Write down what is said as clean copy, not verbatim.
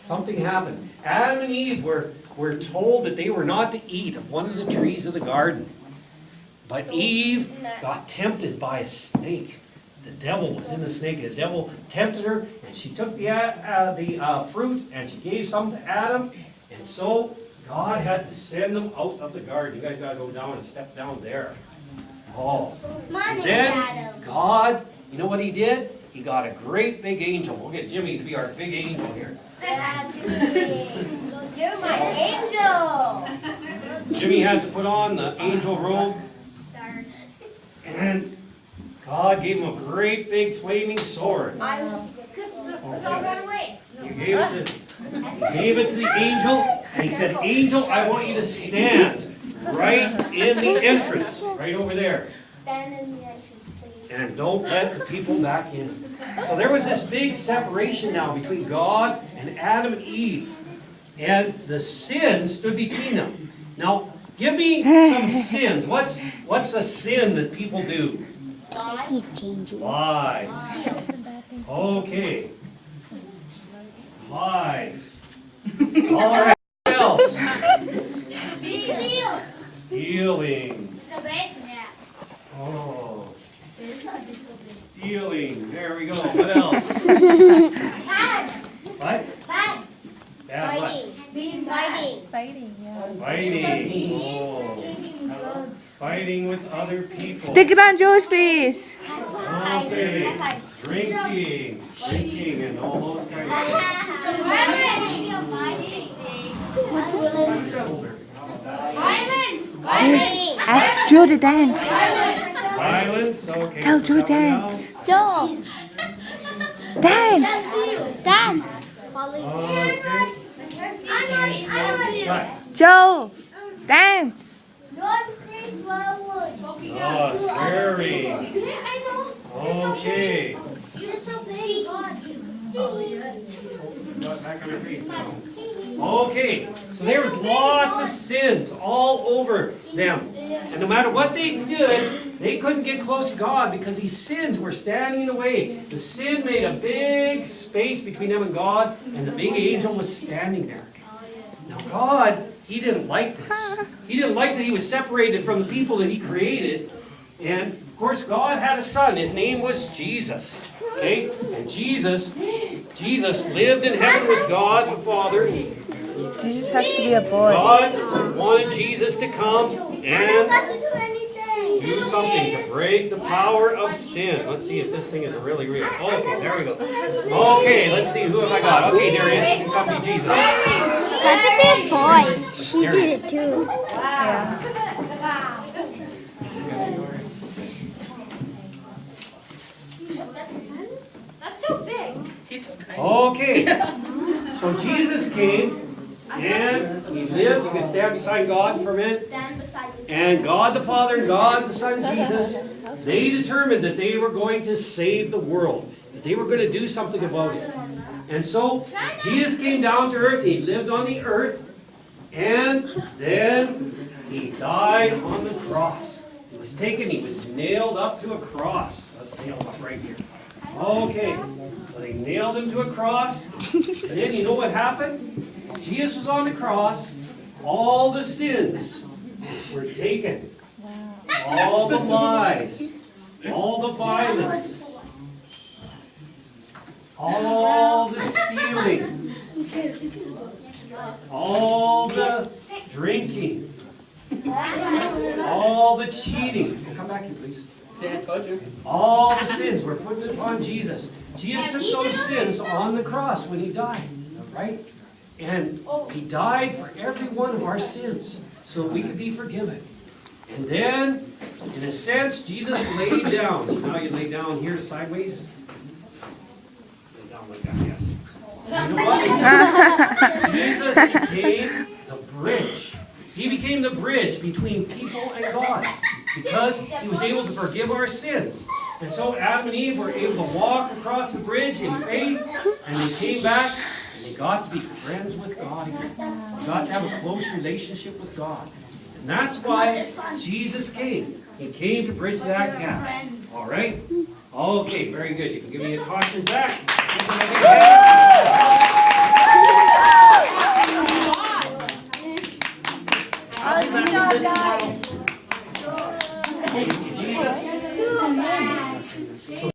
Something happened. Adam and Eve were told that they were not to eat of one of the trees of the garden. But Eve got tempted by a snake. The devil was in the snake. The devil tempted her, and she took the fruit, and she gave some to Adam. And so God had to send them out of the garden. You guys got to go down and step down there. Oh. And then God, you know what he did? He got a great big angel. We'll get Jimmy to be our big angel here. You're my angel. Jimmy had to put on the angel robe. And God gave him a great big flaming sword. He gave it to the angel, and he said, "Angel, I want you to stand right in the entrance, right over there. Stand in the entrance, please. And don't let the people back in." So there was this big separation now between God and Adam and Eve. And the sin stood between them. Now, give me some sins. What's a sin that people do? Lies. Okay. Lies. All right. What else? Stealing. Oh. Stealing. There we go. What else? What? Bad what? Fighting, yeah. Fighting. Oh. Fighting with other people. Stick it on Joe's face. Okay. Drinking and all those kinds of things. Ask Joe to dance. Violence. Okay. Tell Joe to dance. Joe. Dance. Dance. Okay. What? Joe, dance. Oh, swearing. Okay. Back on your face now. Okay, so there was lots of sins all over them. And no matter what they did, they couldn't get close to God because these sins were standing in the way. The sin made a big space between them and God, and the big angel was standing there. Now God, he didn't like this. He didn't like that he was separated from the people that he created. And of course, God had a son. His name was Jesus. Okay? And Jesus lived in heaven with God the Father. Jesus has to be a boy. God wanted Jesus to come and do something to break the power of sin. Let's see if this thing is really real. Okay, there we go. Okay, let's see. Who have I got? Okay, there he is. You can copy Jesus. That's a big boy. She There did he it too. Yeah. That's too big. Okay. So Jesus came and he lived. You can stand beside God for a minute. Stand beside you. And God the Father and God the Son Jesus, they determined that they were going to save the world. That they were going to do something about it. And so Jesus came down to earth. He lived on the earth. And then he died on the cross. He was taken. He was nailed up to a cross. Let's nail him up right here. Okay. So they nailed him to a cross. And then you know what happened? Jesus was on the cross. All the sins were taken. All the lies. All the violence. All the stealing. All the drinking. All the cheating. Come back here, please. All the sins were put upon Jesus. Jesus took those sins on the cross when he died, right? And he died for every one of our sins so that we could be forgiven. And then, in a sense, Jesus laid down. So now you lay down here sideways. Lay down like that, yes. You know what? Jesus became the bridge. He became the bridge between people and God because he was able to forgive our sins. And so Adam and Eve were able to walk across the bridge in faith, and they came back, and they got to be friends with God again. They got to have a close relationship with God. And that's why Jesus came. He came to bridge that gap. All right? Okay, very good. You can give me a caution back. guys, but I'm gonna do this tomorrow. Thank you, Jesus.